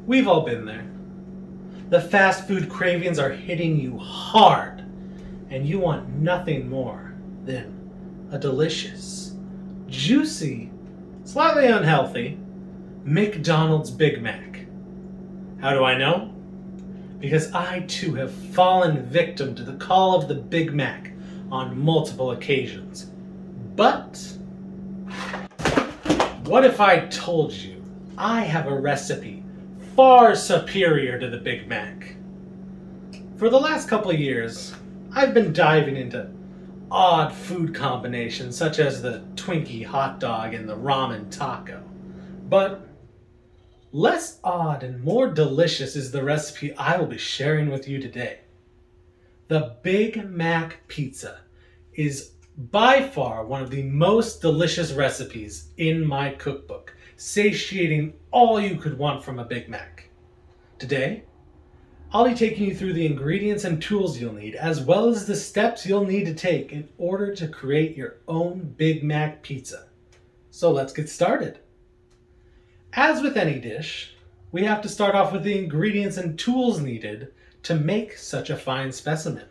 We've all been there. The fast food cravings are hitting you hard, and you want nothing more than a delicious, juicy, slightly unhealthy McDonald's Big Mac. How do I know? Because I too have fallen victim to the call of the Big Mac on multiple occasions. But what if I told you I have a recipe far superior to the Big Mac? For the last couple of years, I've been diving into odd food combinations such as the Twinkie hot dog and the ramen taco. But less odd and more delicious is the recipe I will be sharing with you today. The Big Mac pizza is by far one of the most delicious recipes in my cookbook, satiating all you could want from a Big Mac. Today, I'll be taking you through the ingredients and tools you'll need, as well as the steps you'll need to take in order to create your own Big Mac pizza. So let's get started. As with any dish, we have to start off with the ingredients and tools needed to make such a fine specimen.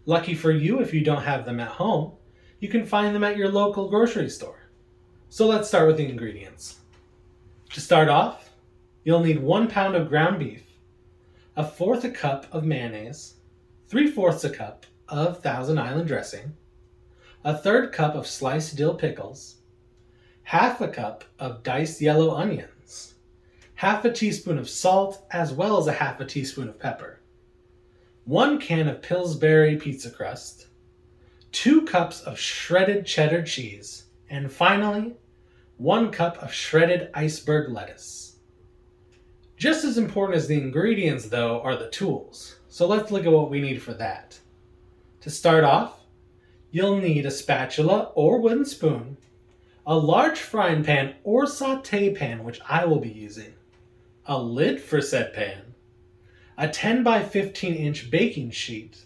Lucky for you, if you don't have them at home, you can find them at your local grocery store. So let's start with the ingredients. To start off, you'll need 1 pound of ground beef, 1/4 cup of mayonnaise, 3/4 cup of Thousand Island dressing, 1/3 cup of sliced dill pickles, 1/2 cup of diced yellow onions, 1/2 teaspoon of salt, as well as 1/2 teaspoon of pepper, 1 can of Pillsbury pizza crust, 2 cups of shredded cheddar cheese, and finally, 1 cup of shredded iceberg lettuce. Just as important as the ingredients, though, are the tools. So let's look at what we need for that. To start off, you'll need a spatula or wooden spoon, a large frying pan or sauté pan, which I will be using, a lid for said pan, a 10 by 15 inch baking sheet,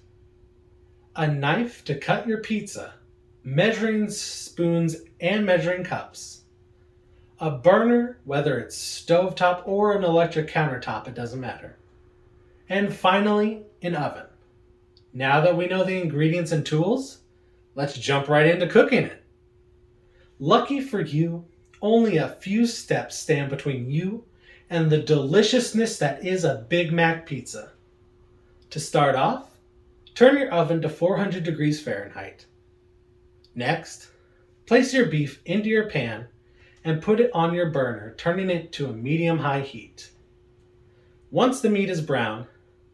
a knife to cut your pizza, measuring spoons and measuring cups, a burner, whether it's stovetop or an electric countertop, it doesn't matter, and finally, an oven. Now that we know the ingredients and tools, let's jump right into cooking it. Lucky for you, only a few steps stand between you and the deliciousness that is a Big Mac pizza. To start off, turn your oven to 400 degrees Fahrenheit. Next, place your beef into your pan and put it on your burner, turning it to a medium-high heat. Once the meat is brown,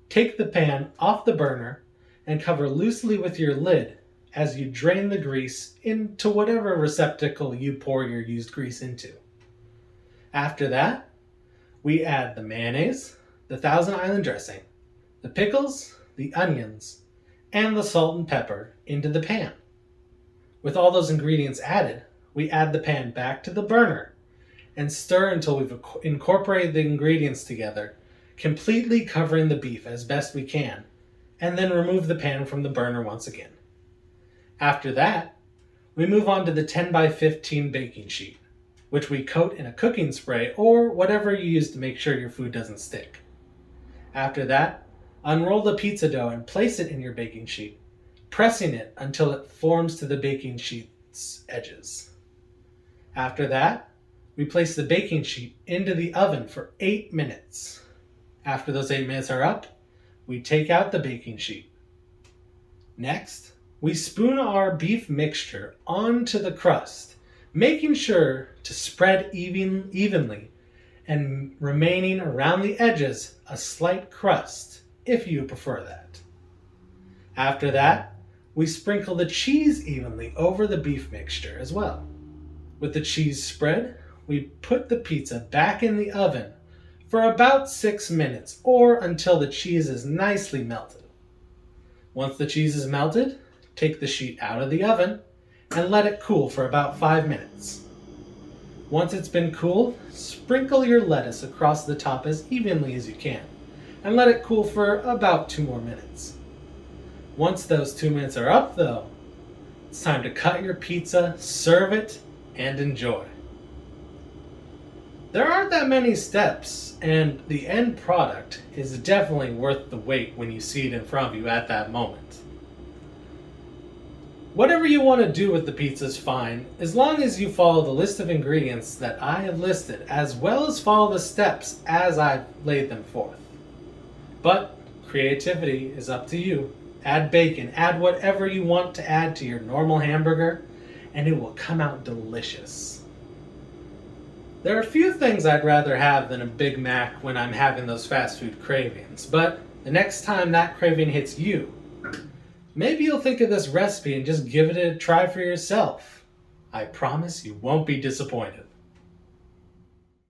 take the pan off the burner and cover loosely with your lid as you drain the grease into whatever receptacle you pour your used grease into. After that, we add the mayonnaise, the Thousand Island dressing, the pickles, the onions, and the salt and pepper into the pan. With all those ingredients added, we add the pan back to the burner and stir until we've incorporated the ingredients together, completely covering the beef as best we can, and then remove the pan from the burner once again. After that, we move on to the 10 by 15 baking sheet, which we coat in a cooking spray or whatever you use to make sure your food doesn't stick. After that, unroll the pizza dough and place it in your baking sheet, pressing it until it forms to the baking sheet's edges. After that, we place the baking sheet into the oven for 8 minutes. After those 8 minutes are up, we take out the baking sheet. Next, we spoon our beef mixture onto the crust, making sure to spread evenly and remaining around the edges a slight crust if you prefer that. After that, we sprinkle the cheese evenly over the beef mixture as well. With the cheese spread, we put the pizza back in the oven for about 6 minutes or until the cheese is nicely melted. Once the cheese is melted, take the sheet out of the oven and let it cool for about 5 minutes. Once it's been cooled, sprinkle your lettuce across the top as evenly as you can and let it cool for about 2 more minutes. Once those 2 minutes are up though, it's time to cut your pizza, serve it, and enjoy. There aren't that many steps, and the end product is definitely worth the wait when you see it in front of you at that moment. Whatever you want to do with the pizza is fine, as long as you follow the list of ingredients that I have listed, as well as follow the steps as I've laid them forth. But creativity is up to you. Add bacon, add whatever you want to add to your normal hamburger, and it will come out delicious. There are a few things I'd rather have than a Big Mac when I'm having those fast food cravings, but the next time that craving hits you, maybe you'll think of this recipe and just give it a try for yourself. I promise you won't be disappointed.